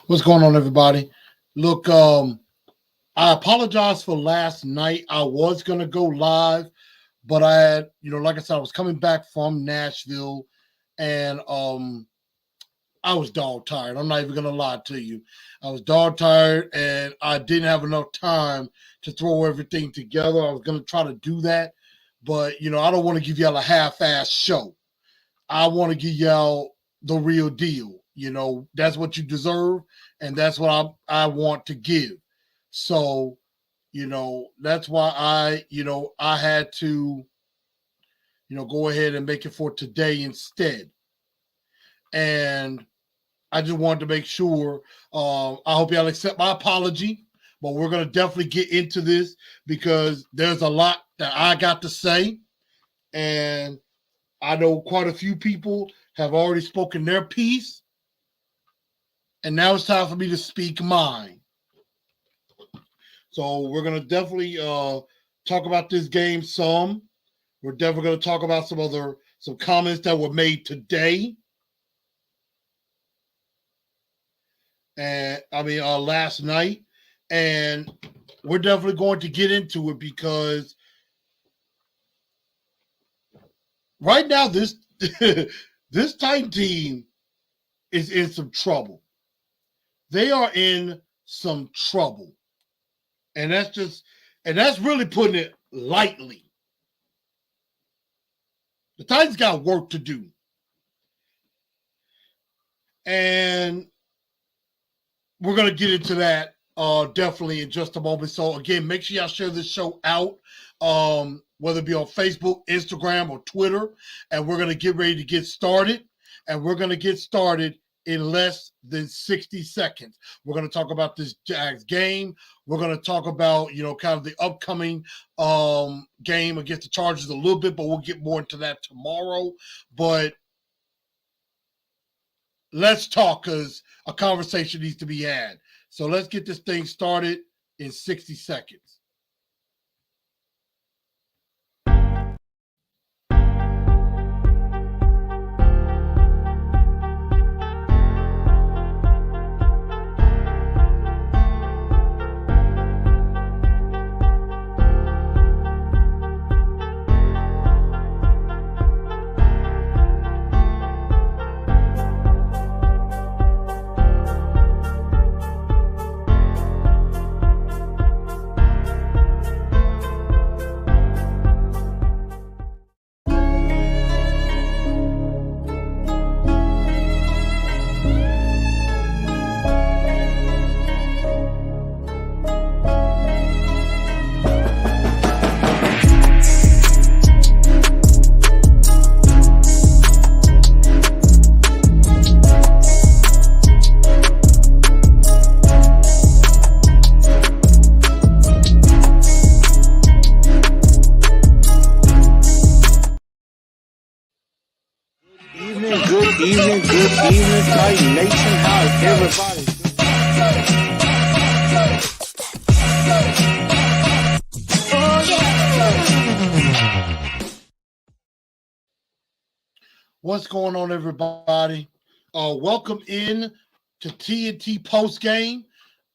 What's going on, everybody? Look, I apologize for last night. I was gonna go live, but I had, like I said, I was coming back from Nashville, and I was dog tired. I'm not even gonna lie to you. I was dog tired, and I didn't have enough time to throw everything together. I was gonna try to do that, but I don't want to give y'all a half-ass show. I want to give y'all the real deal. That's what you deserve, and that's what I want to give. So, that's why I had to, go ahead and make it for today instead. And I just wanted to make sure. I hope y'all accept my apology, but we're gonna definitely get into this because there's a lot that I got to say, and I know quite a few people have already spoken their piece, and now it's time for me to speak mine. So we're gonna definitely talk about this game some. We're definitely gonna talk about some comments that were made today, and last night, and we're definitely going to get into it because right now this this Titan team is in some trouble. They are in some trouble. And that's really putting it lightly. The Titans got work to do. And we're going to get into that definitely in just a moment. So again, make sure y'all share this show out, whether it be on Facebook, Instagram, or Twitter. And we're going to get ready to get started. And we're going to get started in less than 60 seconds. We're going to talk about this Jags game. We're going to talk about, kind of the upcoming game against the Chargers a little bit, but we'll get more into that tomorrow. But let's talk because a conversation needs to be had. So let's get this thing started in 60 seconds. Good evening, Titan Nation. How's everybody? What's going on, everybody? Welcome in to TNT POSTGAME.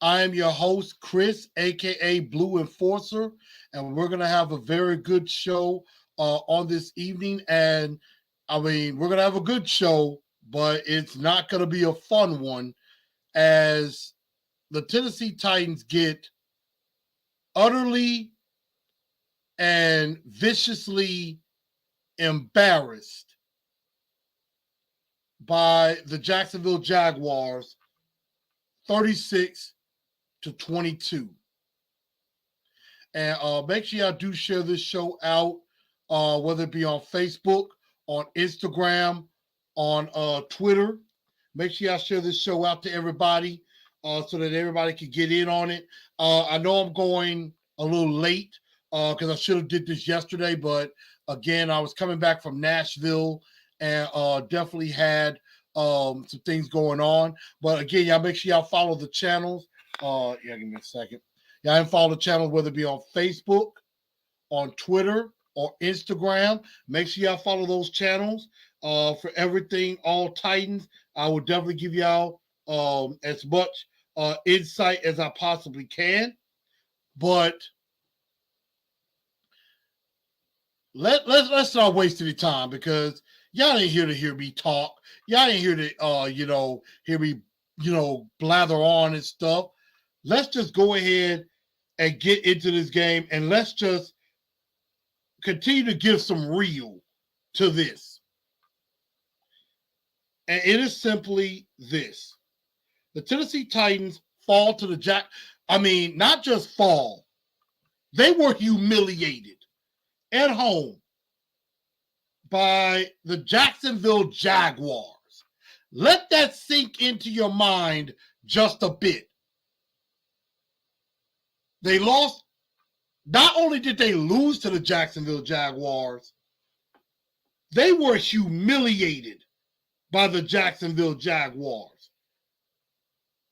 I am your host, Chris, aka Blue Enforcer, and we're going to have a very good show on this evening. And we're going to have a good show, but it's not going to be a fun one as the Tennessee Titans get utterly and viciously embarrassed by the Jacksonville Jaguars 36-22. And make sure y'all do share this show out, whether it be on Facebook, on Instagram, on Twitter. Make sure y'all share this show out to everybody so that everybody can get in on it. I know I'm going a little late because I should have did this yesterday, but again, I was coming back from Nashville and definitely had some things going on. But again, y'all make sure y'all follow the channels. Give me a second. Y'all follow the channels, whether it be on Facebook, on Twitter, or Instagram. Make sure y'all follow those channels for everything, all Titans. I will definitely give y'all as much insight as I possibly can. But let's not waste any time, because y'all ain't here to hear me talk. Y'all ain't here to hear me blather on and stuff. Let's just go ahead and get into this game, and let's just continue to give some real to this. And it is simply this. The Tennessee Titans fall to the not just fall. They were humiliated at home by the Jacksonville Jaguars. Let that sink into your mind just a bit. They lost. Not only did they lose to the Jacksonville Jaguars, they were humiliated by the Jacksonville Jaguars.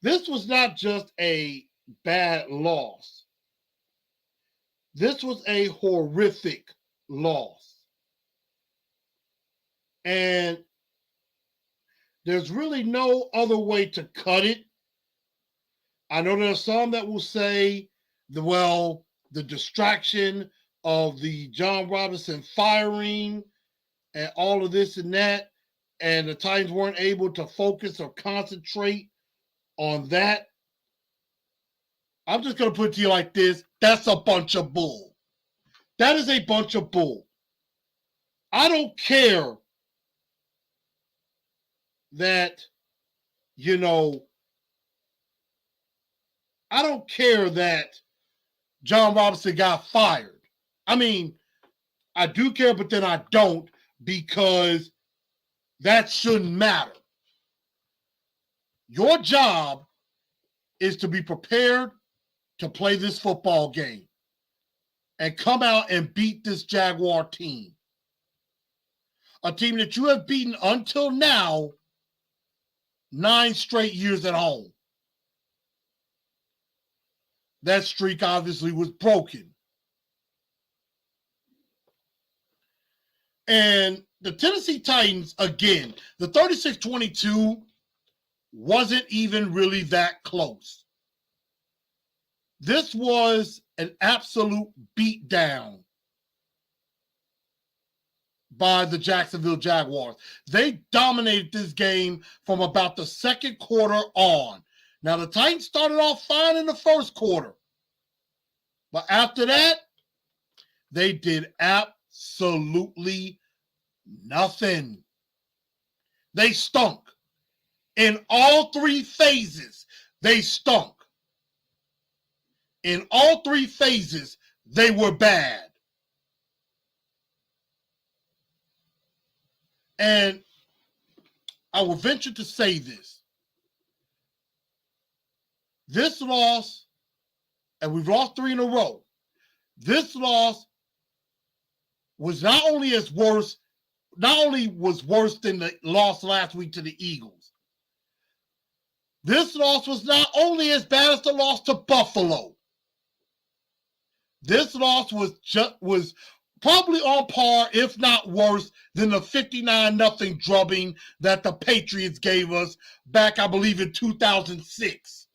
This was not just a bad loss. This was a horrific loss. And there's really no other way to cut it. I know there are some that will say, the distraction of the John Robinson firing and all of this and that, and the Titans weren't able to focus or concentrate on that. I'm just going to put it to you like this. That's a bunch of bull. That is a bunch of bull. I don't care that, I don't care that John Robinson got fired. I mean, I do care, but then I don't, because that shouldn't matter. Your job is to be prepared to play this football game and come out and beat this Jaguar team. A team that you have beaten until now 9 straight years at home. That streak obviously was broken. And the Tennessee Titans, again, the 36-22 wasn't even really that close. This was an absolute beatdown by the Jacksonville Jaguars. They dominated this game from about the second quarter on. Now, the Titans started off fine in the first quarter. But after that, they did absolutely nothing. They stunk. In all 3 phases, they stunk. In all 3 phases, they were bad. And I will venture to say this. This loss, and we've lost 3 in a row, this loss was not only was worse than the loss last week to the Eagles. This loss was not only as bad as the loss to Buffalo. This loss was probably on par, if not worse, than the 59-0 drubbing that the Patriots gave us back, I believe, in 2006.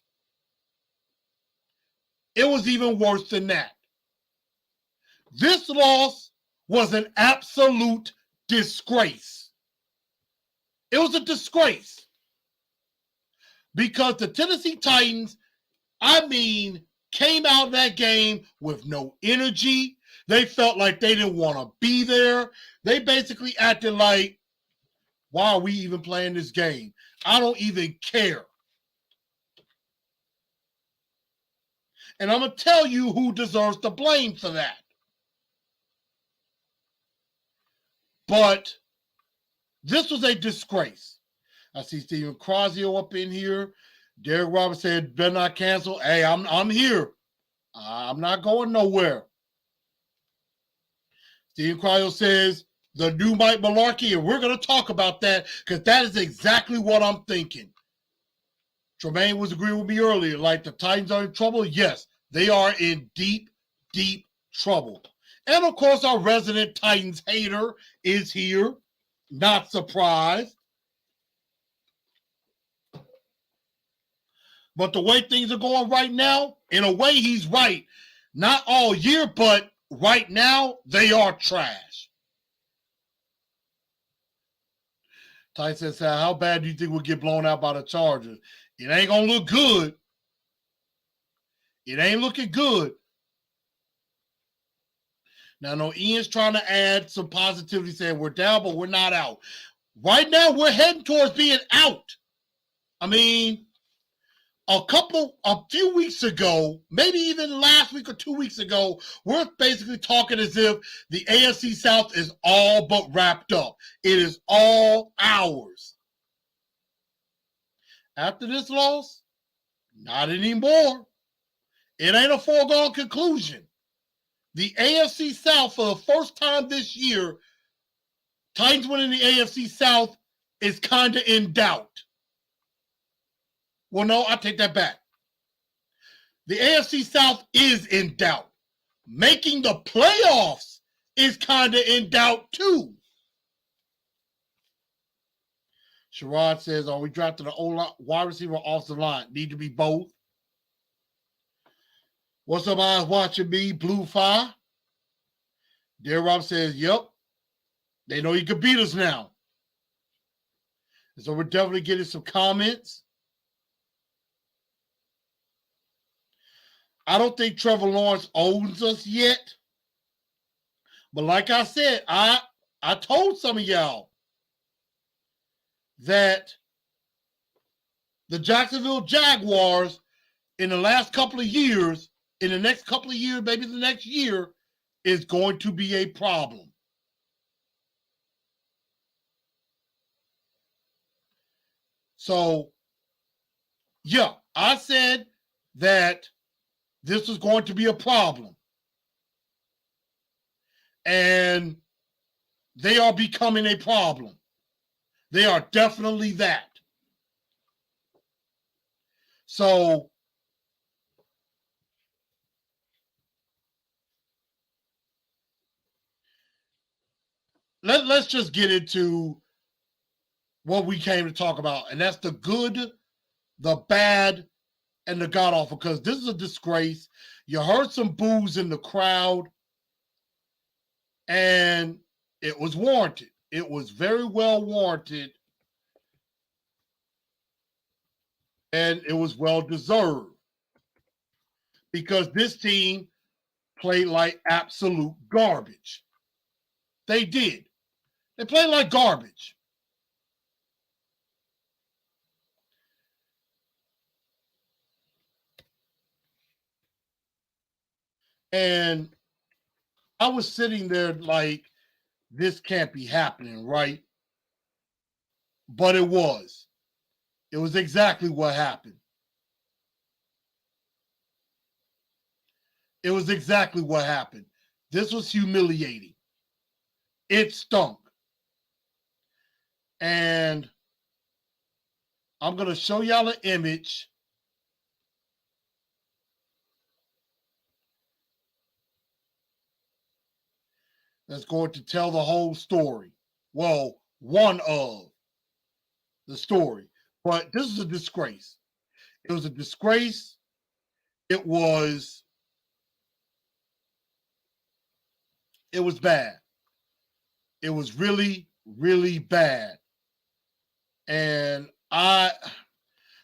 It was even worse than that. This loss was an absolute disgrace. It was a disgrace. Because the Tennessee Titans, came out of that game with no energy. They felt like they didn't want to be there. They basically acted like, why are we even playing this game? I don't even care. And I'm going to tell you who deserves the blame for that. But this was a disgrace. I see Steven Crosio up in here. Derek Roberts said, better not cancel. Hey, I'm here. I'm not going nowhere. Steven Crosio says, the new Mike Malarkey, and we're going to talk about that because that is exactly what I'm thinking. Tremaine was agreeing with me earlier, like the Titans are in trouble. Yes, they are in deep, deep trouble. And, of course, our resident Titans hater is here. Not surprised. But the way things are going right now, in a way, he's right. Not all year, but right now, they are trash. Tyson said, how bad do you think we'll get blown out by the Chargers? It ain't going to look good. It ain't looking good. Now, I know Ian's trying to add some positivity, saying we're down, but we're not out. Right now, we're heading towards being out. I mean, a few weeks ago, maybe even last week or 2 weeks ago, we're basically talking as if the AFC South is all but wrapped up. It is all ours. After this loss, not anymore. It ain't a foregone conclusion. The AFC South, for the first time this year, Titans winning the AFC South is kind of in doubt. Well, no, I take that back. The AFC South is in doubt. Making the playoffs is kind of in doubt too. Sherrod says, are we drafting an wide receiver off the line? Need to be both. What's up, eyes watching me? Blue Fire. Dear Rob says, yep. They know he could beat us now. So we're definitely getting some comments. I don't think Trevor Lawrence owns us yet. But like I said, I told some of y'all that the Jacksonville Jaguars in the last couple of years, in the next couple of years, maybe the next year, is going to be a problem. So, yeah, I said that this was going to be a problem. And they are becoming a problem. They are definitely that. So, let's just get into what we came to talk about. And that's the good, the bad, and the god-awful. Because this is a disgrace. You heard some boos in the crowd. And it was warranted. It was very well warranted. And it was well deserved. Because this team played like absolute garbage. They did. They played like garbage. And I was sitting there like, this can't be happening, right? But it was. It was exactly what happened. It was exactly what happened. This was humiliating. It stunk. And I'm going to show y'all an image. That's going to tell the whole story. Well, one of the story. But this is a disgrace. It was a disgrace. It was bad. It was really, really bad. And I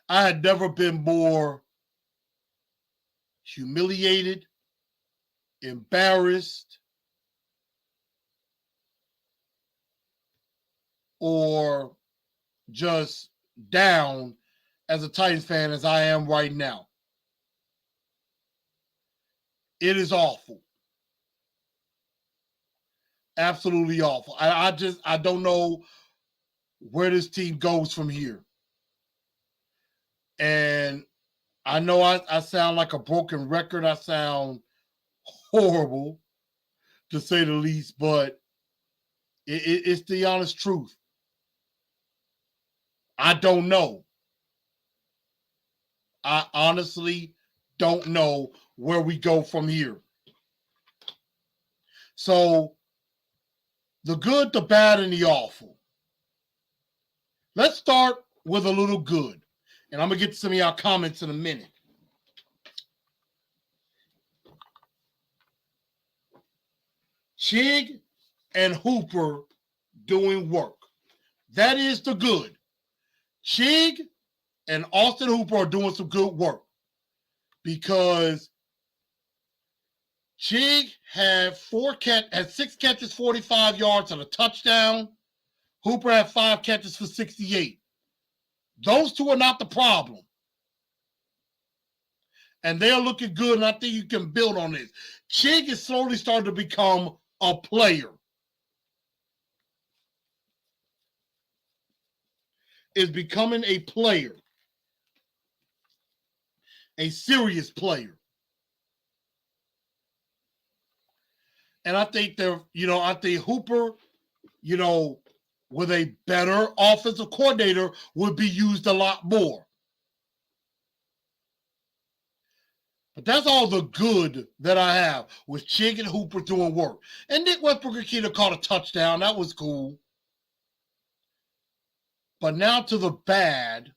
had never been more humiliated, embarrassed, or just down as a Titans fan as I am right now. It is awful. Absolutely awful. I don't know where this team goes from here. And I know I sound like a broken record. I sound horrible, to say the least, but it's the honest truth. I don't know. I honestly don't know where we go from here. So, the good, the bad, and the awful. Let's start with a little good. And I'm going to get to some of y'all comments in a minute. Chig and Hooper doing work. That is the good. Chig and Austin Hooper are doing some good work because Chig had 6 catches, 45 yards, and a touchdown. Hooper had 5 catches for 68. Those two are not the problem. And they're looking good, and I think you can build on this. Chig is slowly starting to become a player. Is becoming a player. A serious player. And I think I think Hooper, with a better offensive coordinator, would be used a lot more. But that's all the good that I have with Chig and Hooper doing work. And Nick Westbrook-Akita caught a touchdown. That was cool. But now to the bad.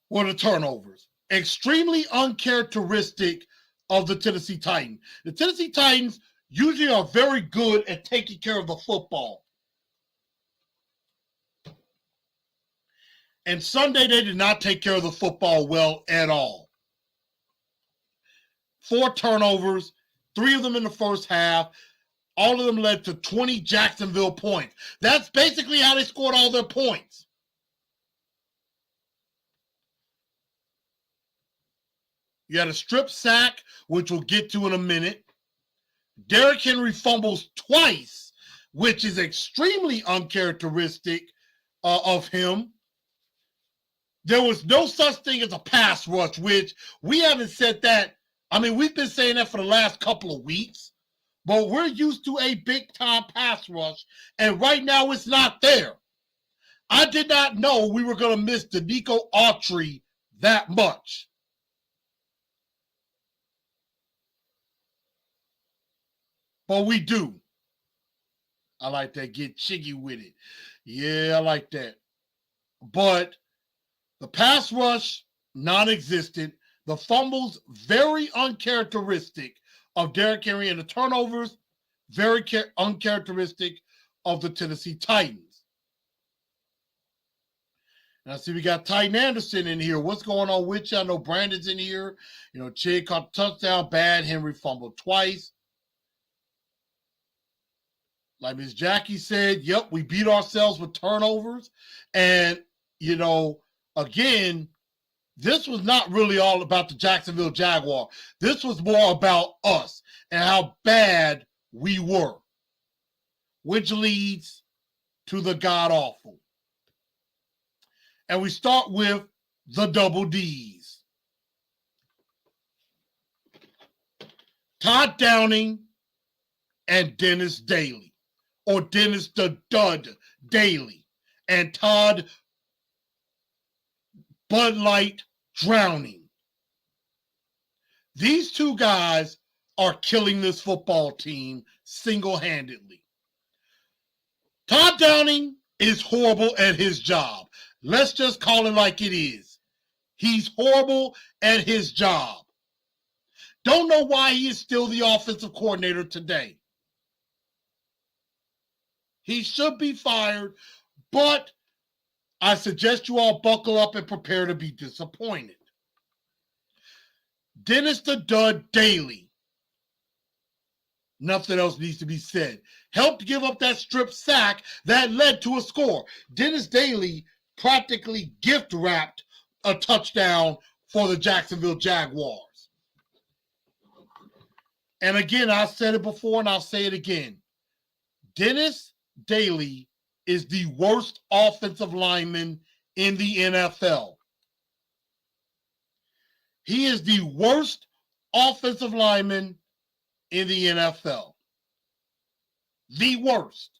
What are the turnovers? Extremely uncharacteristic of the Tennessee Titans. The Tennessee Titans usually are very good at taking care of the football. And Sunday, they did not take care of the football well at all. 4 turnovers, 3 of them in the first half. All of them led to 20 Jacksonville points. That's basically how they scored all their points. You had a strip sack, which we'll get to in a minute. Derrick Henry fumbles twice, which is extremely uncharacteristic of him. There was no such thing as a pass rush, which we haven't said that. I mean, we've been saying that for the last couple of weeks, but we're used to a big-time pass rush, and right now it's not there. I did not know we were going to miss Danico Autry that much. But we do. I like that. Get chiggy with it. Yeah, I like that. But the pass rush, non-existent. The fumbles, very uncharacteristic of Derrick Henry. And the turnovers, very uncharacteristic of the Tennessee Titans. And I see we got Titan Anderson in here. What's going on with you? I know Brandon's in here. Chig caught a touchdown. Bad. Henry fumbled twice. Like Ms. Jackie said, yep, we beat ourselves with turnovers. And, again, this was not really all about the Jacksonville Jaguars. This was more about us and how bad we were, which leads to the god-awful. And we start with the double Ds. Todd Downing and Dennis Daly. Or Dennis the Dud Daly and Todd Bud Light Drowning. These two guys are killing this football team single-handedly. Todd Downing is horrible at his job. Let's just call it like it is. He's horrible at his job. Don't know why he is still the offensive coordinator today. He should be fired, but I suggest you all buckle up and prepare to be disappointed. Dennis the Dud Daly. Nothing else needs to be said. Helped give up that strip sack that led to a score. Dennis Daly practically gift-wrapped a touchdown for the Jacksonville Jaguars. And again, I said it before and I'll say it again. Dennis Daly is the worst offensive lineman in the NFL. He is the worst offensive lineman in the NFL. The worst.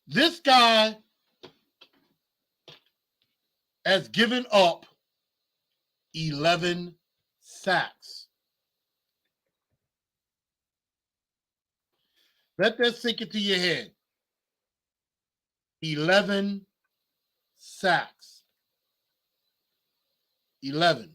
This guy has given up 11 sacks. Let that sink into your head. 11 sacks. 11.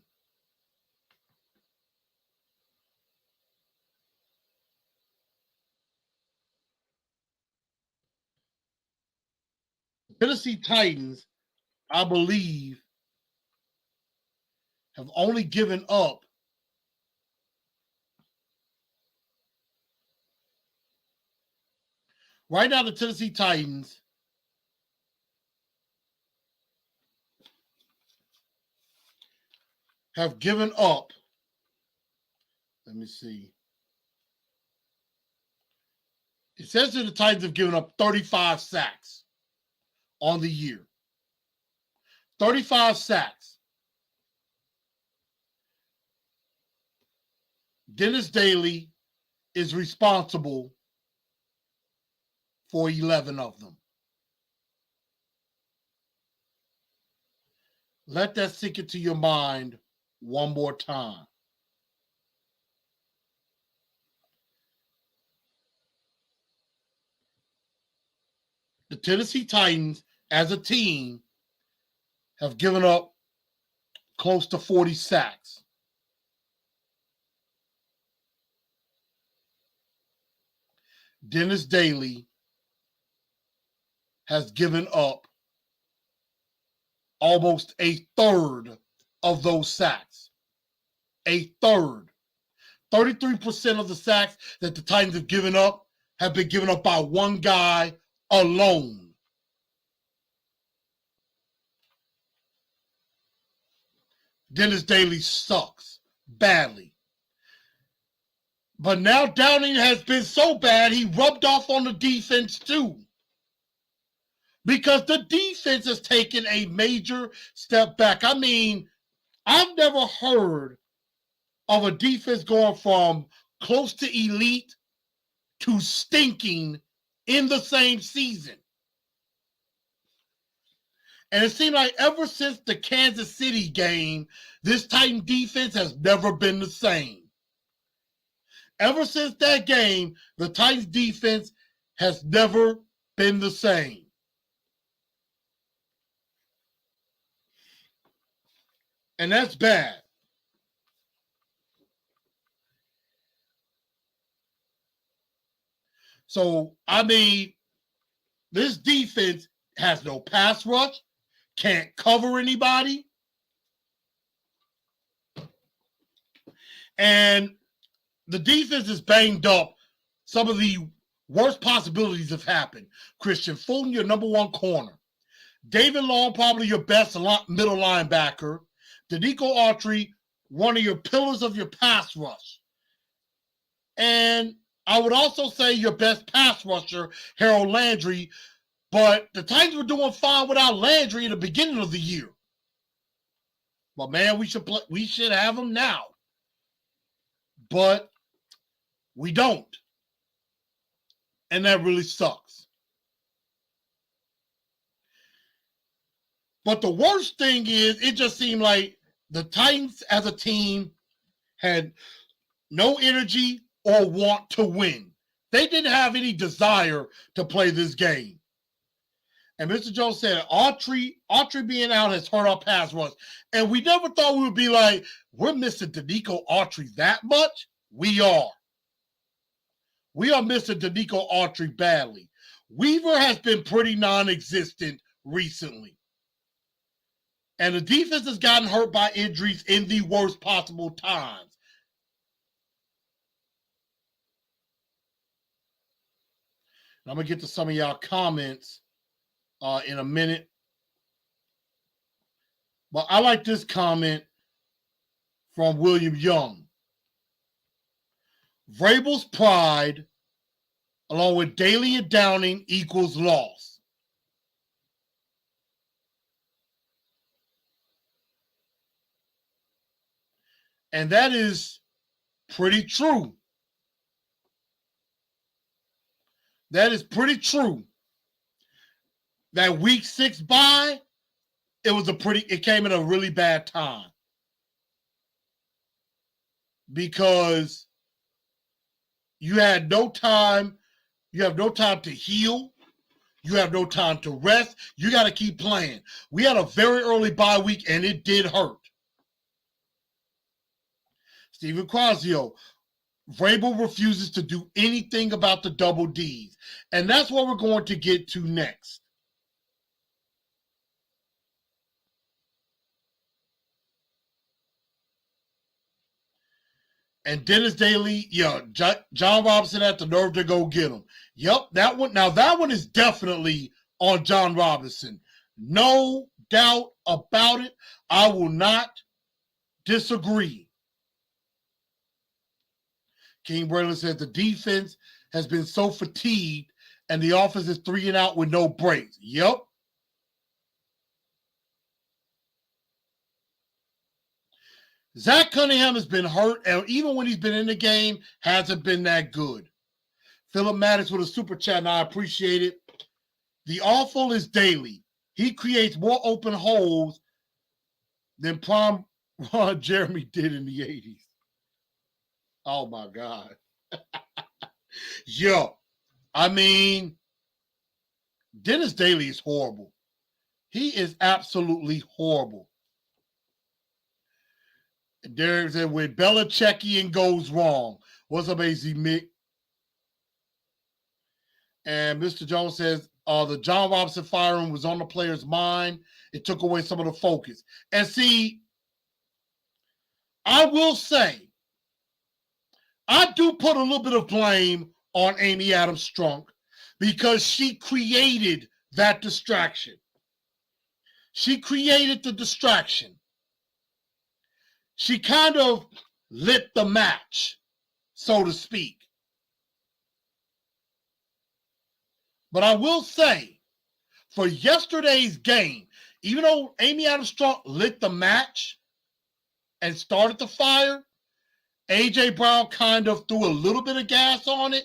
Tennessee Titans, I believe, have only given up right now. The Tennessee Titans have given up. Let me see. It says that the Titans have given up 35 sacks on the year. 35 sacks. Dennis Daly is responsible for 11 of them. Let that sink into your mind one more time. The Tennessee Titans, as a team, have given up close to 40 sacks. Dennis Daly has given up almost a third of those sacks. A third. 33% of the sacks that the Titans have given up have been given up by one guy alone. Dennis Daly sucks badly. But now Downing has been so bad, he rubbed off on the defense too. Because the defense has taken a major step back. I mean, I've never heard of a defense going from close to elite to stinking in the same season. And it seemed like ever since the Kansas City game, this Titan defense has never been the same. Ever since that game, the Titans defense has never been the same. And that's bad. So, I mean, this defense has no pass rush, can't cover anybody. And the defense is banged up. Some of the worst possibilities have happened. Christian Fulton, your number one corner. David Long, probably your best middle linebacker. Danico Autry, one of your pillars of your pass rush. And I would also say your best pass rusher, Harold Landry. But the Titans were doing fine without Landry in the beginning of the year. But man, we should have him now. But we don't. And that really sucks. But the worst thing is, it just seemed like the Titans as a team had no energy or want to win. They didn't have any desire to play this game. And Mr. Jones said, Autry being out has hurt our pass rush. And we never thought we would be like, we're missing Danico Autry that much? We are. We are missing Danico Autry badly. Weaver has been pretty non-existent recently. And the defense has gotten hurt by injuries in the worst possible times. And I'm going to get to some of y'all comments in a minute. But I like this comment from William Young. Vrabel's pride, along with Daly and Downing, equals loss. And that is pretty true. That is pretty true. That week 6 bye, it came at a really bad time. Because you had no time You have no time to heal. You have no time to rest. You got to keep playing. We had a very early bye week, and it did hurt. Steven Quazio, Vrabel refuses to do anything about the double Ds. And that's what we're going to get to next. And Dennis Daly, John Robinson had the nerve to go get him. Yep, that one. Now, that one is definitely on John Robinson. No doubt about it. I will not disagree. King Braylon said the defense has been so fatigued and the offense is 3 and out with no breaks. Yep. Zach Cunningham has been hurt, and even when he's been in the game, hasn't been that good. Philip Maddox with a super chat, and I appreciate it. The awful is Daly. He creates more open holes than Prime Ron Jeremy did in the 80s. Oh, my God. Yo, I mean, Dennis Daly is horrible. He is absolutely horrible. Derek said, when Belichickian goes wrong. What's up, AZ Mick? And Mr. Jones says, the John Robinson firing was on the player's mind. It took away some of the focus. And see, I will say, I do put a little bit of blame on Amy Adams-Strunk because she created that distraction. She created the distraction. She kind of lit the match, so to speak. But I will say, for yesterday's game, even though Amy Adams-Strunk lit the match and started the fire, A.J. Brown kind of threw a little bit of gas on it.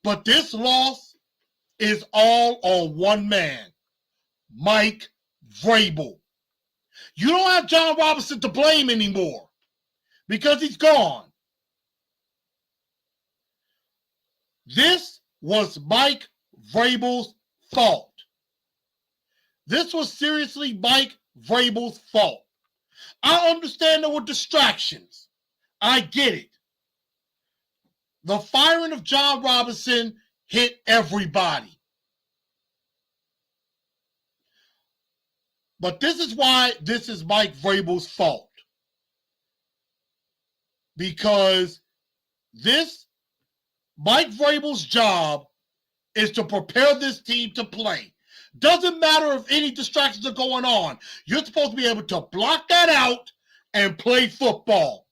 But this loss is all on one man, Mike Vrabel. You don't have John Robinson to blame anymore because he's gone. This was Mike Vrabel's fault. This was seriously Mike Vrabel's fault. I understand there were distractions. I get it. The firing of John Robinson hit everybody. But this is why this is Mike Vrabel's fault. Because Mike Vrabel's job is to prepare this team to play. Doesn't matter if any distractions are going on. You're supposed to be able to block that out and play football.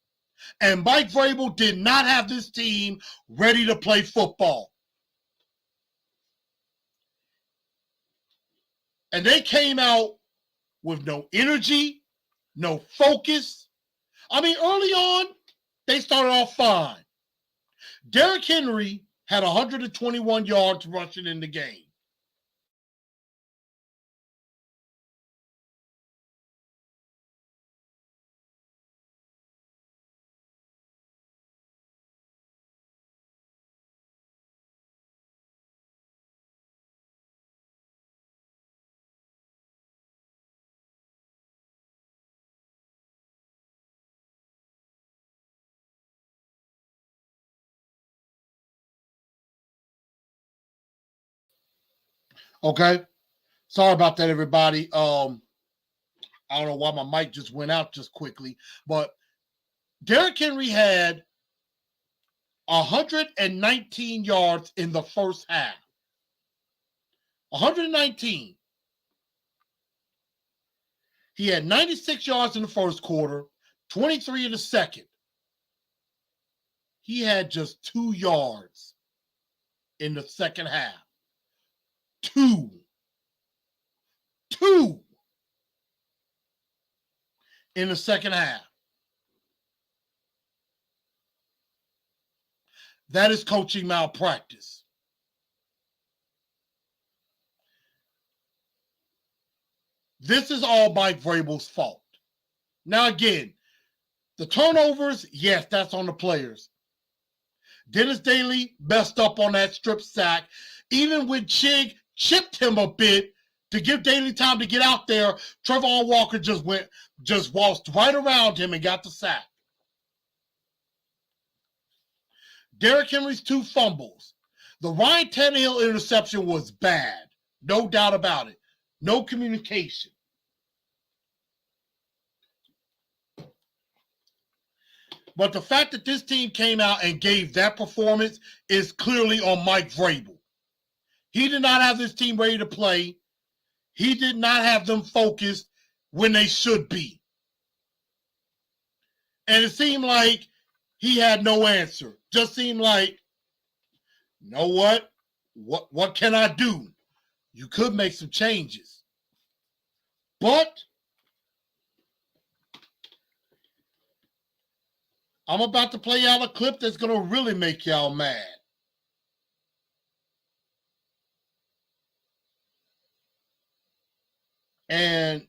And Mike Vrabel did not have this team ready to play football. And they came out with no energy, no focus. I mean, early on, they started off fine. Derrick Henry had 121 yards rushing in the game. Okay? Sorry about that, everybody. I don't know why my mic just went out just quickly, but Derrick Henry had 119 yards in the first half. 119. He had 96 yards in the first quarter, 23 in the second. He had just 2 yards in the second half. Two in the second half. That is coaching malpractice. This is all Mike Vrabel's fault. Now, again, the turnovers, yes, that's on the players. Dennis Daly messed up on that strip sack. Even when Chig chipped him a bit to give Daly time to get out there, Trevon Walker just waltzed right around him and got the sack. Derrick Henry's 2 fumbles. The Ryan Tannehill interception was bad. No doubt about it. No communication. But the fact that this team came out and gave that performance is clearly on Mike Vrabel. He did not have this team ready to play. He did not have them focused when they should be. And it seemed like he had no answer. Just seemed like, you know what? What can I do? You could make some changes. But I'm about to play y'all a clip that's going to really make y'all mad. And,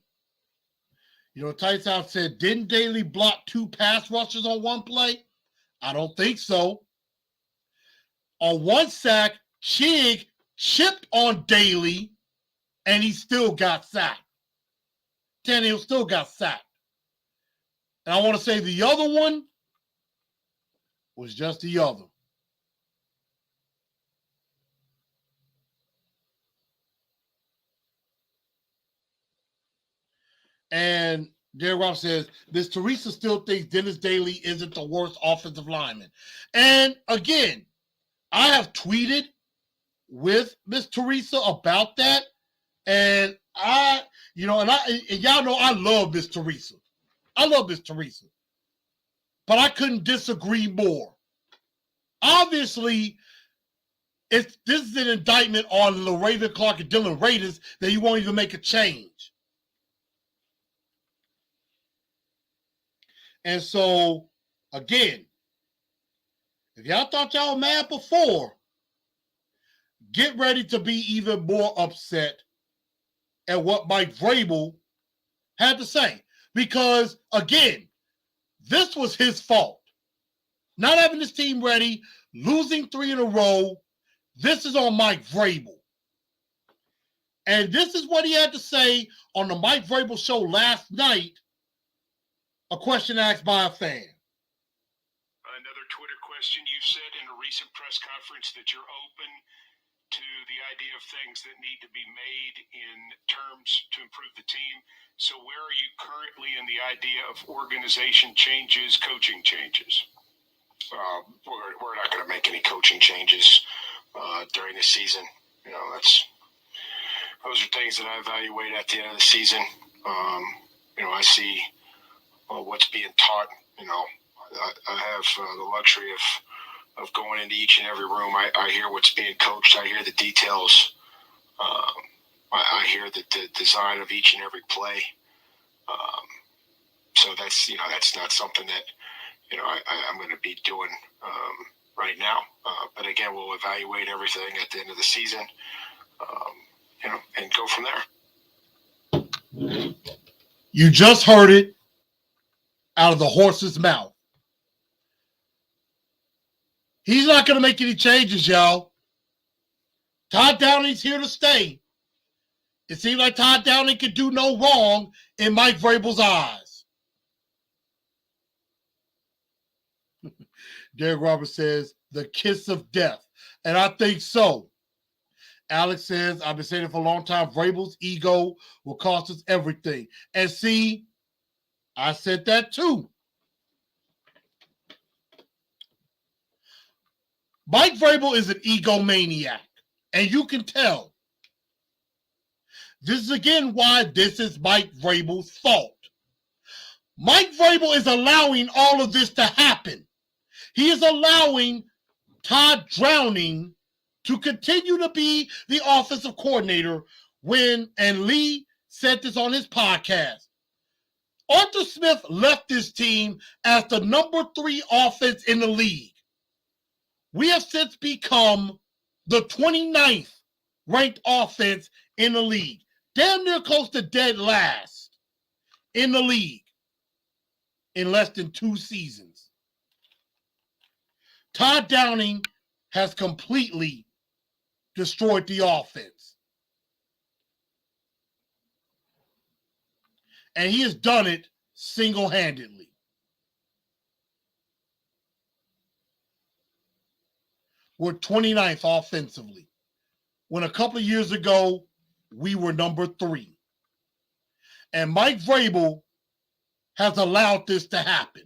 you know, Tights Out said, didn't Daly block 2 pass rushes on one play? I don't think so. On one sack, Chig chipped on Daly, and he still got sacked. Tannehill still got sacked. And I want to say the other one was just the other. And Derek Robb says, Miss Teresa still thinks Dennis Daly isn't the worst offensive lineman. And again, I have tweeted with Miss Teresa about that. And and y'all know I love Miss Teresa. I love Miss Teresa. But I couldn't disagree more. Obviously, this is an indictment on LaRaven Clark and Dylan Raiders that you won't even make a change. And so, again, if y'all thought y'all were mad before, get ready to be even more upset at what Mike Vrabel had to say. Because, again, this was his fault. Not having this team ready, losing 3 in a row, this is on Mike Vrabel. And this is what he had to say on the Mike Vrabel show last night, a question asked by a fan. Another Twitter question. You said in a recent press conference that you're open to the idea of things that need to be made in terms to improve the team. So where are you currently in the idea of organization changes, coaching changes? We're not going to make any coaching changes during the season. You know, those are things that I evaluate at the end of the season. I see what's being taught. You know, I have the luxury of going into each and every room. I hear what's being coached. I hear the details. I hear the design of each and every play. So that's not something that I'm going to be doing right now. But again, we'll evaluate everything at the end of the season, and go from there. You just heard it out of the horse's mouth. He's not going to make any changes, y'all. Todd Downing's here to stay. It seems like Todd Downing could do no wrong in Mike Vrabel's eyes. Derek Roberts says, the kiss of death. And I think so. Alex says, I've been saying it for a long time, Vrabel's ego will cost us everything. And see, I said that too. Mike Vrabel is an egomaniac, and you can tell. This is again why this is Mike Vrabel's fault. Mike Vrabel is allowing all of this to happen. He is allowing Todd Downing to continue to be the offensive coordinator and Lee said this on his podcast, Arthur Smith left this team as the number 3 offense in the league. We have since become the 29th ranked offense in the league. Damn near close to dead last in the league in less than 2 seasons. Todd Downing has completely destroyed the offense. And he has done it single-handedly. We're 29th offensively, when a couple of years ago, we were number 3. And Mike Vrabel has allowed this to happen.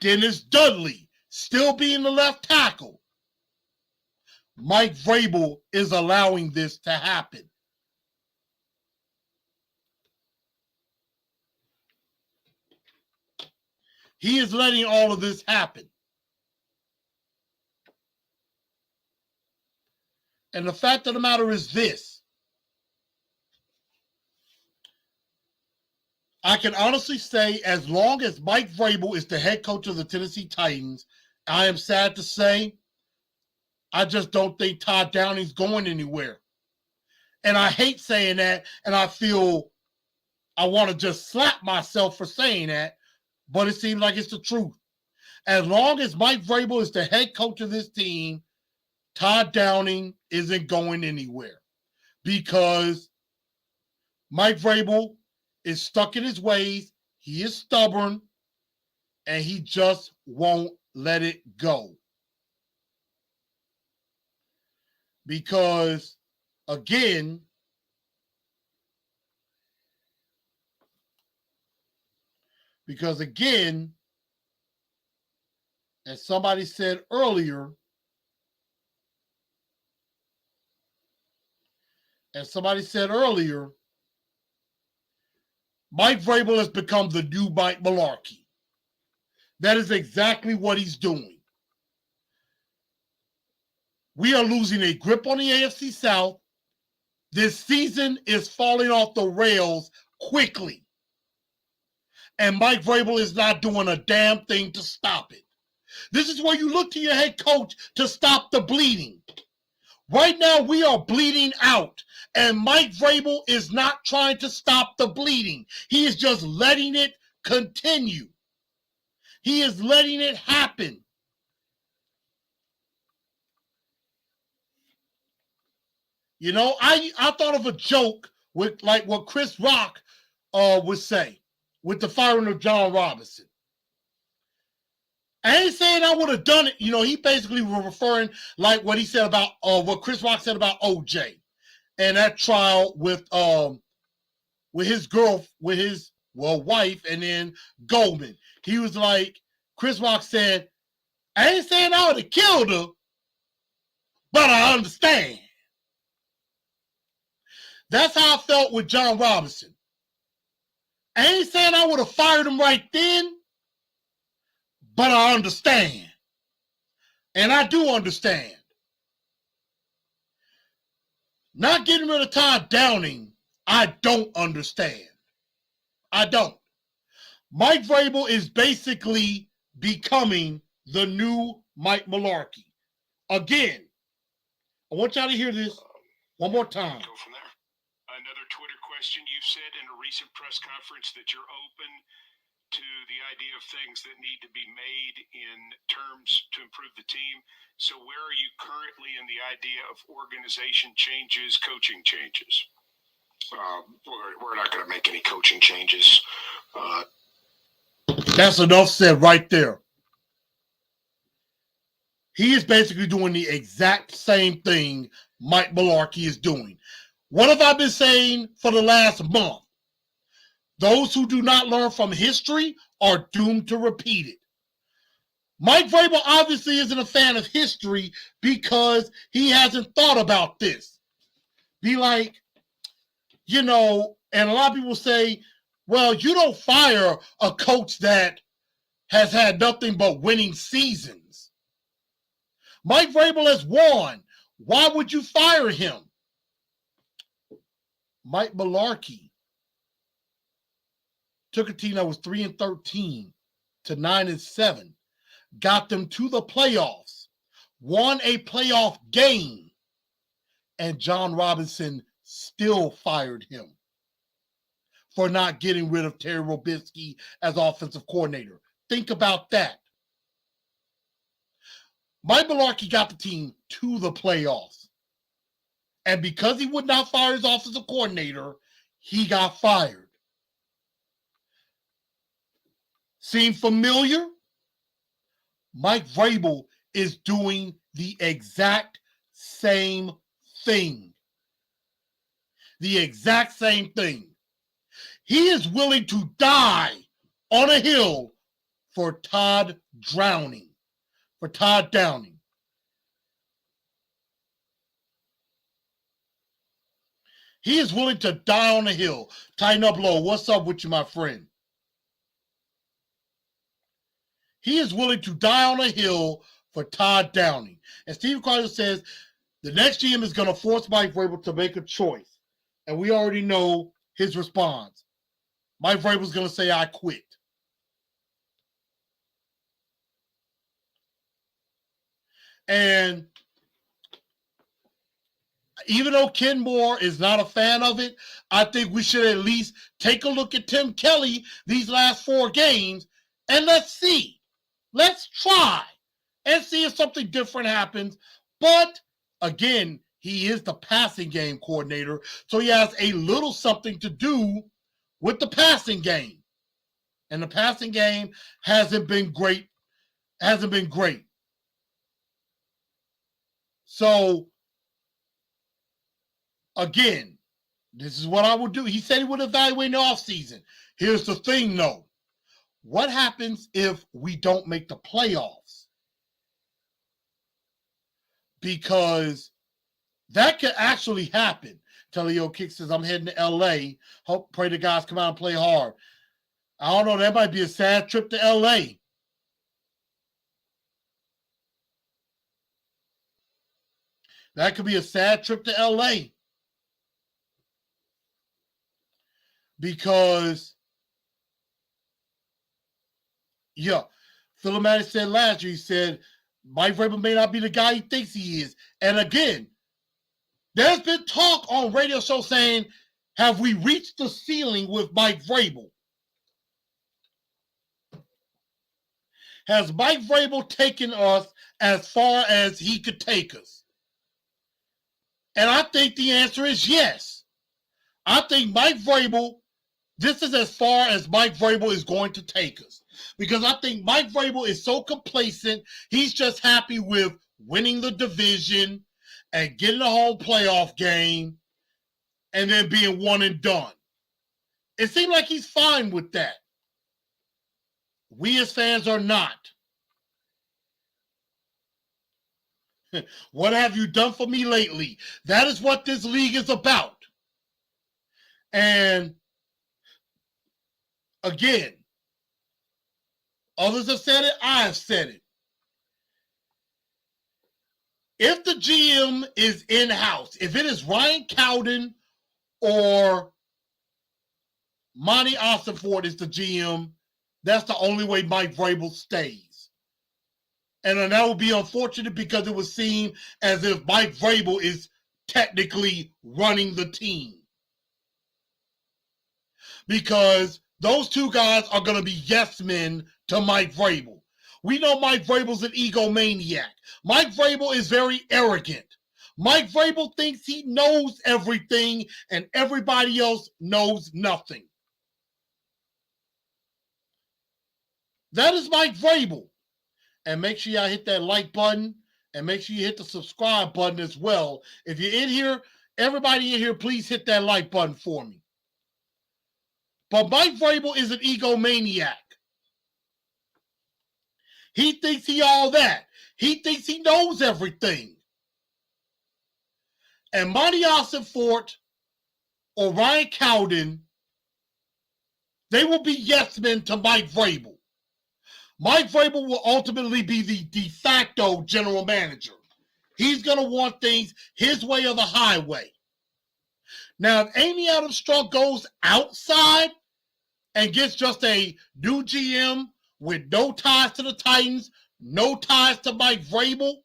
Dennis Dudley still being the left tackle. Mike Vrabel is allowing this to happen. He is letting all of this happen. And the fact of the matter is this. I can honestly say, as long as Mike Vrabel is the head coach of the Tennessee Titans, I am sad to say, I just don't think Todd Downing's going anywhere. And I hate saying that, and I feel I want to just slap myself for saying that, but it seems like it's the truth. As long as Mike Vrabel is the head coach of this team, Todd Downing isn't going anywhere, because Mike Vrabel is stuck in his ways. He is stubborn, and he just won't let it go. Because, again, as somebody said earlier, Mike Vrabel has become the new Mike Mularkey. That is exactly what he's doing. We are losing a grip on the AFC South. This season is falling off the rails quickly. And Mike Vrabel is not doing a damn thing to stop it. This is where you look to your head coach to stop the bleeding. Right now, we are bleeding out, and Mike Vrabel is not trying to stop the bleeding. He is just letting it continue. He is letting it happen. You know, I thought of a joke with like what Chris Rock would say with the firing of John Robinson. I ain't saying I would have done it. You know, he basically was referring like what he said about what Chris Rock said about OJ and that trial with his wife, and then Goldman. He was like, Chris Rock said, I ain't saying I would have killed her, but I understand. That's how I felt with John Robinson. I ain't saying I would have fired him right then, but I understand. And I do understand. Not getting rid of Todd Downing, I don't understand. I don't. Mike Vrabel is basically becoming the new Mike Mularkey. Again, I want y'all to hear this one more time. Go from there. Another Twitter question. You said in a recent press conference that you're open to the idea of things that need to be made in terms to improve the team. So where are you currently in the idea of organization changes, coaching changes? We're not going to make any coaching changes. That's enough said right there. He is basically doing the exact same thing Mike Mularkey is doing. What have I been saying for the last month? Those who do not learn from history are doomed to repeat it. Mike Vrabel obviously isn't a fan of history because he hasn't thought about this. Be like, you know, and a lot of people say, well, you don't fire a coach that has had nothing but winning seasons. Mike Vrabel has won. Why would you fire him? Mike Mularkey took a team that was 3-13 to 9-7, got them to the playoffs, won a playoff game, and John Robinson still fired him for not getting rid of Terry Robisky as offensive coordinator. Think about that. Mike Mularkey got the team to the playoffs. And because he would not fire his offensive coordinator, he got fired. Seem familiar? Mike Vrabel is doing the exact same thing. The exact same thing. He is willing to die on a hill for Todd Downing. He is willing to die on a hill. Tighten up low. What's up with you, my friend? He is willing to die on a hill for Todd Downing. And Steve Carter says the next GM is going to force Mike Vrabel to make a choice. And we already know his response. Mike Vrabel's going to say, I quit. And even though Ken Moore is not a fan of it, I think we should at least take a look at Tim Kelly these last 4 games and let's see. Let's try and see if something different happens. But again, he is the passing game coordinator, so he has a little something to do with the passing game. And the passing game hasn't been great. So, again, this is what I would do. He said he would evaluate in the offseason. Here's the thing, though. What happens if we don't make the playoffs? Because that could actually happen. Teleo Kick says, I'm heading to L.A. Pray the guys come out and play hard. I don't know. That might be a sad trip to L.A. That could be a sad trip to L.A. Because, yeah, Philomatic said last year, he said, Mike Vrabel may not be the guy he thinks he is. And again, there's been talk on radio shows saying, have we reached the ceiling with Mike Vrabel? Has Mike Vrabel taken us as far as he could take us? And I think the answer is yes. I think Mike Vrabel, this is as far as Mike Vrabel is going to take us. Because I think Mike Vrabel is so complacent, he's just happy with winning the division and getting a home playoff game and then being one and done. It seems like he's fine with that. We as fans are not. What have you done for me lately? That is what this league is about. And again, others have said it, I have said it. If the GM is in-house, if it is Ryan Cowden or Monty Ossenford is the GM, that's the only way Mike Vrabel stays. And that would be unfortunate because it would seem as if Mike Vrabel is technically running the team. Because those two guys are going to be yes men to Mike Vrabel. We know Mike Vrabel's an egomaniac. Mike Vrabel is very arrogant. Mike Vrabel thinks he knows everything and everybody else knows nothing. That is Mike Vrabel. And make sure y'all hit that like button and make sure you hit the subscribe button as well. If you're in here, everybody in here, please hit that like button for me. But Mike Vrabel is an egomaniac. He thinks he all that. He thinks he knows everything. And Monty Ossenfort or Ryan Cowden, they will be yes men to Mike Vrabel. Mike Vrabel will ultimately be the de facto general manager. He's going to want things his way or the highway. Now, if Amy Adams-Strunk goes outside and gets just a new GM with no ties to the Titans, no ties to Mike Vrabel,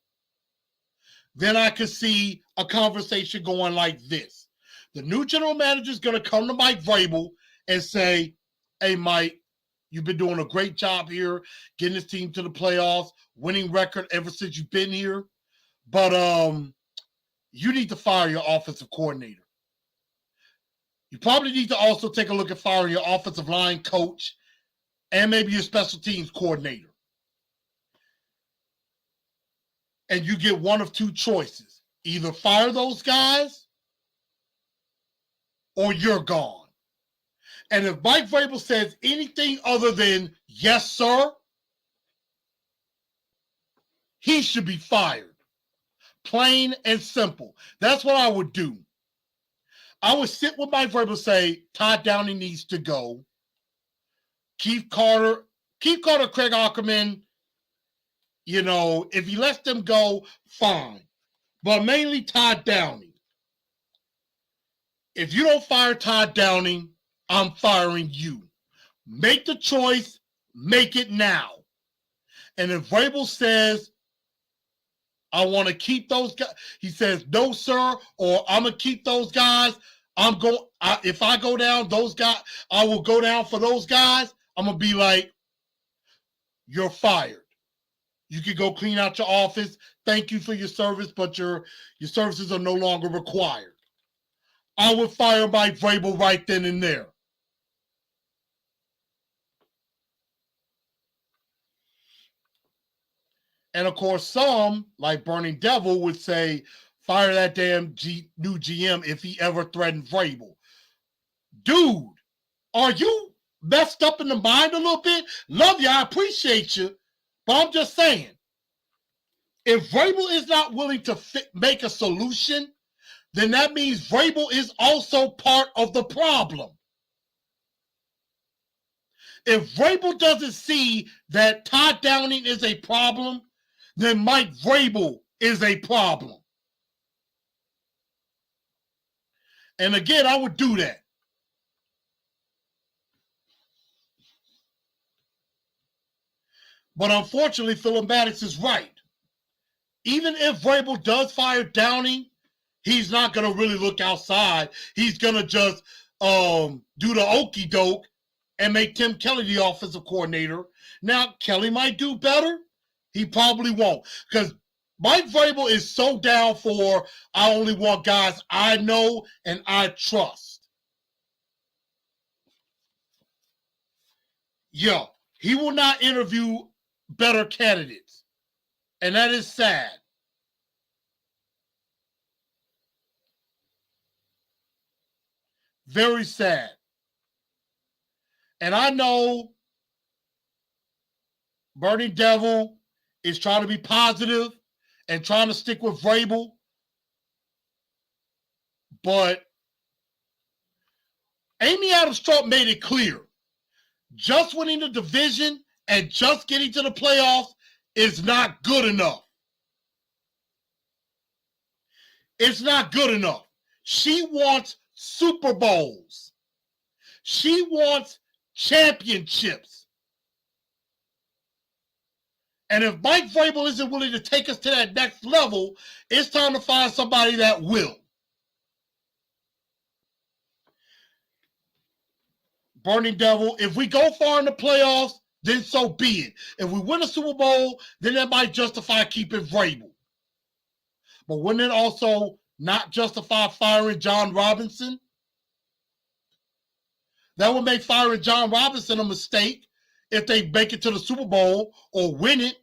then I could see a conversation going like this. The new general manager is going to come to Mike Vrabel and say, hey, Mike, You've been doing a great job here, getting this team to the playoffs, winning record ever since you've been here. But you need to fire your offensive coordinator. You probably need to also take a look at firing your offensive line coach and maybe your special teams coordinator. And you get one of two choices. Either fire those guys or you're gone. And if Mike Vrabel says anything other than, yes, sir, he should be fired. Plain and simple. That's what I would do. I would sit with Mike Vrabel and say, Todd Downing needs to go. Keith Carter, Craig Ackerman, if he lets them go, fine. But mainly Todd Downing. If you don't fire Todd Downing, I'm firing you. Make the choice, make it now. And if Vrabel says, I want to keep those guys, he says, no, sir, or I'm going to keep those guys, if I go down, those guys, I will go down for those guys, I'm going to be like, you're fired. You can go clean out your office. Thank you for your service, but your services are no longer required. I would fire Mike Vrabel right then and there. And of course, some, like Burning Devil, would say, fire that damn new GM if he ever threatened Vrabel. Dude, are you messed up in the mind a little bit? Love you, I appreciate you, but I'm just saying, if Vrabel is not willing to make a solution, then that means Vrabel is also part of the problem. If Vrabel doesn't see that Todd Downing is a problem, then Mike Vrabel is a problem. And again, I would do that. But unfortunately, Philip Maddox is right. Even if Vrabel does fire Downing, he's not going to really look outside. He's going to just do the okey doke and make Tim Kelly the offensive coordinator. Now, Kelly might do better. He probably won't. Because Mike Vrabel is so down for, I only want guys I know and I trust. Yeah, he will not interview better candidates. And that is sad. Very sad. And I know Burning Devil is trying to be positive and trying to stick with Vrabel. But Amy Adams-Strunk made it clear. Just winning the division and just getting to the playoffs is not good enough. It's not good enough. She wants Super Bowls. She wants championships. And if Mike Vrabel isn't willing to take us to that next level, it's time to find somebody that will. Burning Devil, if we go far in the playoffs, then so be it. If we win a Super Bowl, then that might justify keeping Vrabel. But wouldn't it also not justify firing John Robinson? That would make firing John Robinson a mistake if they make it to the Super Bowl or win it.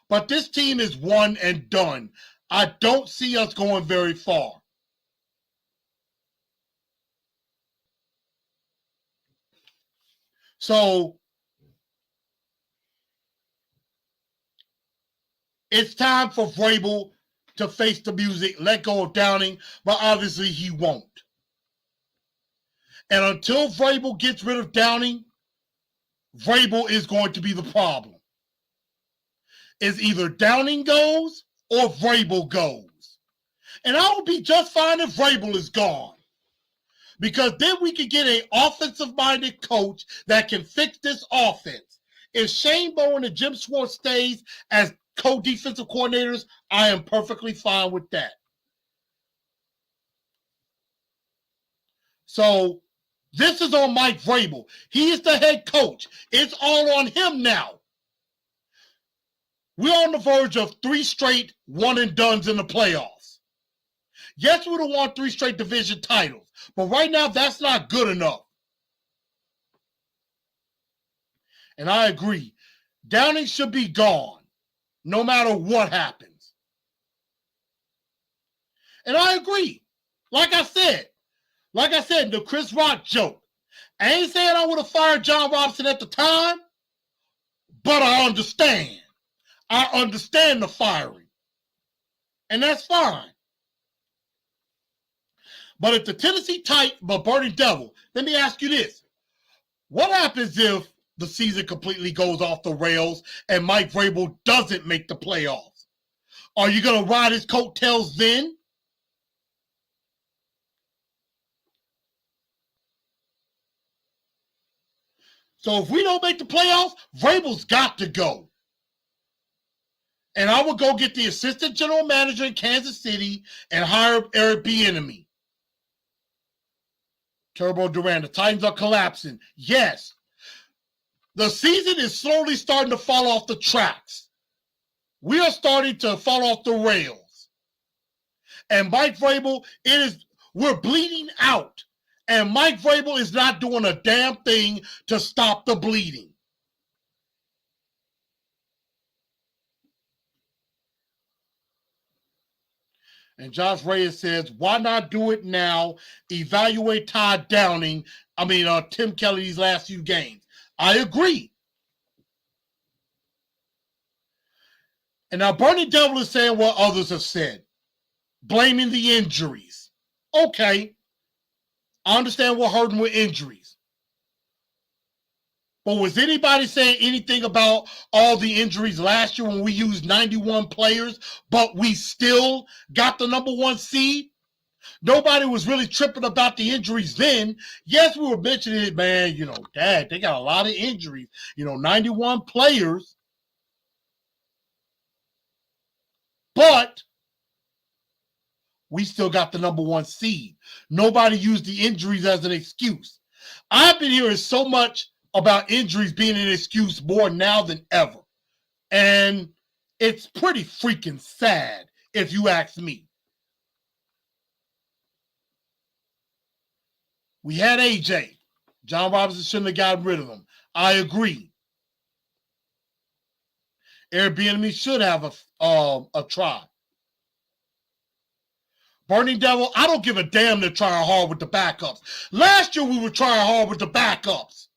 But this team is one and done. I don't see us going very far. So it's time for Vrabel to face the music, let go of Downing, but obviously he won't. And until Vrabel gets rid of Downing, Vrabel is going to be the problem. It's either Downing goes or Vrabel goes. And I will be just fine if Vrabel is gone. Because then we can get an offensive-minded coach that can fix this offense. If Shane Bowen and Jim Schwartz stays as co-defensive coordinators, I am perfectly fine with that. So This is on Mike Vrabel. He is the head coach. It's all on him now. We're on the verge of 3 straight one-and-dones in the playoffs. Yes, we would have won 3 straight division titles, but right now that's not good enough. And I agree. Downing should be gone, no matter what happens. And I agree. Like I said, the Chris Rock joke. I ain't saying I would have fired John Robinson at the time, but I understand. I understand the firing. And that's fine. But if the Tennessee Burning Devil, let me ask you this. What happens if the season completely goes off the rails and Mike Vrabel doesn't make the playoffs? Are you going to ride his coattails then? So if we don't make the playoffs, Vrabel's got to go. And I would go get the assistant general manager in Kansas City and hire Eric Bieniemy. Turbo Duran, the Titans are collapsing. Yes. The season is slowly starting to fall off the tracks. We are starting to fall off the rails. And Mike Vrabel, we're bleeding out. And Mike Vrabel is not doing a damn thing to stop the bleeding. And Josh Reyes says, why not do it now? Evaluate Tim Kelly these last few games. I agree. And now Burning Devil is saying what others have said, blaming the injuries. Okay. I understand we're hurting with injuries. But was anybody saying anything about all the injuries last year when we used 91 players, but we still got the number 1 seed? Nobody was really tripping about the injuries then. Yes, we were mentioning it, man, Dad, they got a lot of injuries. 91 players. But we still got the number 1 seed. Nobody used the injuries as an excuse. I've been hearing so much about injuries being an excuse more now than ever. And it's pretty freaking sad, if you ask me. We had AJ. John Robinson shouldn't have gotten rid of him. I agree. Airbnb should have a try. Burning Devil, I don't give a damn they're trying hard with the backups. Last year we were trying hard with the backups.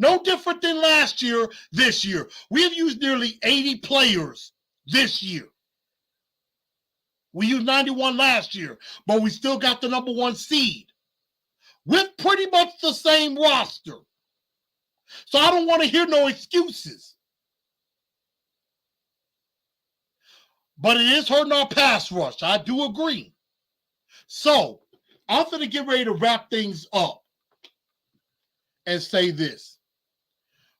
No different than last year, this year. We have used nearly 80 players this year. We used 91 last year, but we still got the number 1 seed with pretty much the same roster. So I don't want to hear no excuses. But it is hurting our pass rush. I do agree. So I'm going to get ready to wrap things up and say this.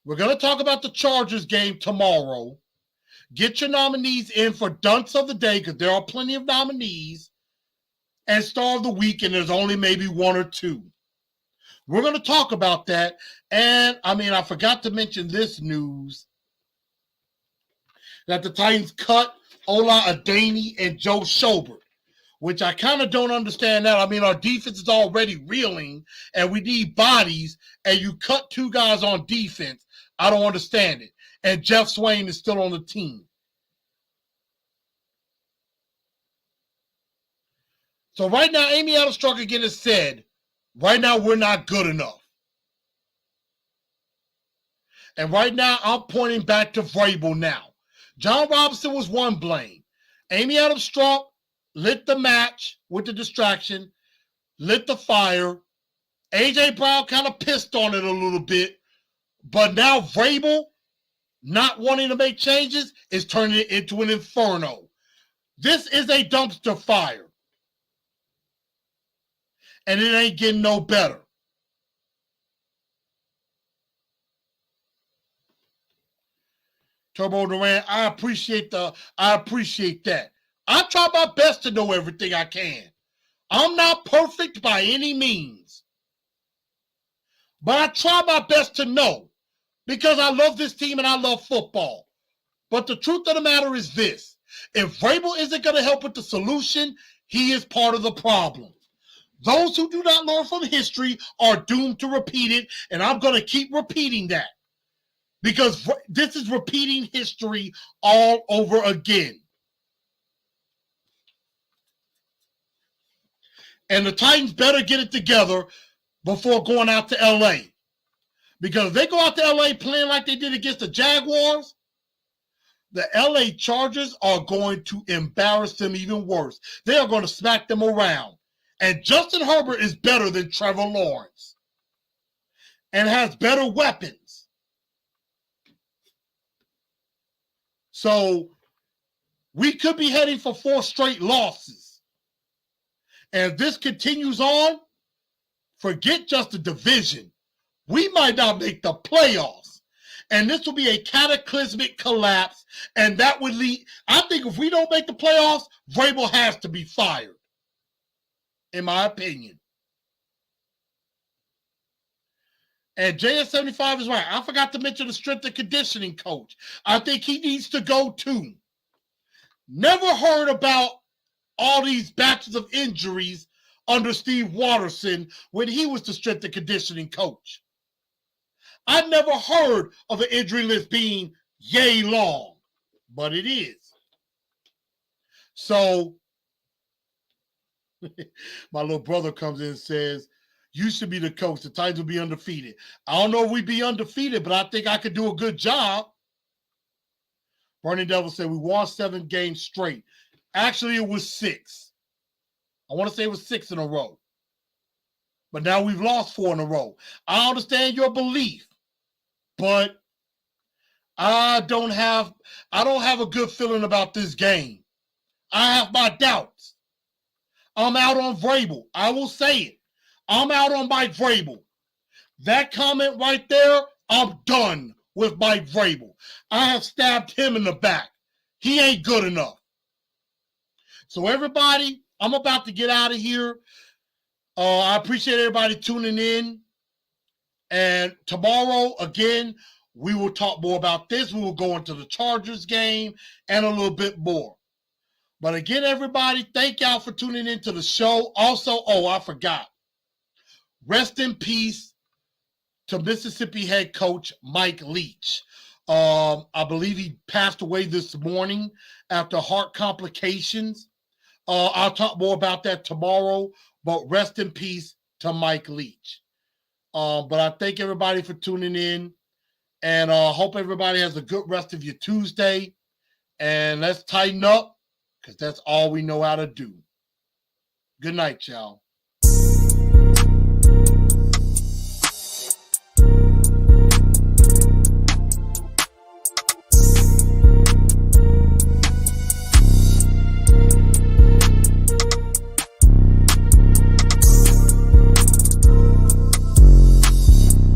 We're going to talk about the Chargers game tomorrow. Get your nominees in for Dunce of the Day, because there are plenty of nominees, and Star of the Week, and there's only maybe 1 or 2. We're going to talk about that. And, I forgot to mention this news, that the Titans cut Ola Adeni and Joe Schobert, which I kind of don't understand that. Our defense is already reeling, and we need bodies, and you cut 2 guys on defense. I don't understand it. And Jeff Swain is still on the team. So right now, Amy Adams Strunk again has said, right now we're not good enough. And right now, I'm pointing back to Vrabel now. John Robinson was one blame. Amy Adams Strunk lit the match with the distraction, lit the fire. A.J. Brown kind of pissed on it a little bit. But now Vrabel, not wanting to make changes, is turning it into an inferno. This is a dumpster fire. And it ain't getting no better. Turbo Duran, I appreciate that. I try my best to know everything I can. I'm not perfect by any means. But I try my best to know because I love this team and I love football. But the truth of the matter is this. If Vrabel isn't going to help with the solution, he is part of the problem. Those who do not learn from history are doomed to repeat it, and I'm going to keep repeating that because this is repeating history all over again. And the Titans better get it together before going out to L.A. Because if they go out to L.A. playing like they did against the Jaguars, the L.A. Chargers are going to embarrass them even worse. They are going to smack them around. And Justin Herbert is better than Trevor Lawrence and has better weapons. So we could be heading for 4 straight losses. And if this continues on, forget just the division. We might not make the playoffs. And this will be a cataclysmic collapse. And that would lead, I think if we don't make the playoffs, Vrabel has to be fired. In my opinion. And JS75 is right. I forgot to mention the strength and conditioning coach. I think he needs to go too. Never heard about all these batches of injuries under Steve Watterson when he was the strength and conditioning coach. I never heard of an injury list being yay long, but it is. So, my little brother comes in and says, you should be the coach. The Titans will be undefeated. I don't know if we'd be undefeated, but I think I could do a good job. Bernie Devil said we won 7 games straight. Actually, it was 6. I want to say it was 6 in a row. But now we've lost 4 in a row. I understand your belief, but I don't have a good feeling about this game. I have my doubts. I'm out on Vrabel. I will say it. I'm out on Mike Vrabel. That comment right there, I'm done with Mike Vrabel. I have stabbed him in the back. He ain't good enough. So everybody, I'm about to get out of here. I appreciate everybody tuning in. And tomorrow, again, we will talk more about this. We will go into the Chargers game and a little bit more. But again, everybody, thank y'all for tuning into the show. Also, I forgot. Rest in peace to Mississippi head coach Mike Leach. I believe he passed away this morning after heart complications. I'll talk more about that tomorrow, but rest in peace to Mike Leach. But I thank everybody for tuning in, and hope everybody has a good rest of your Tuesday. And let's tighten up, because that's all we know how to do. Good night, y'all.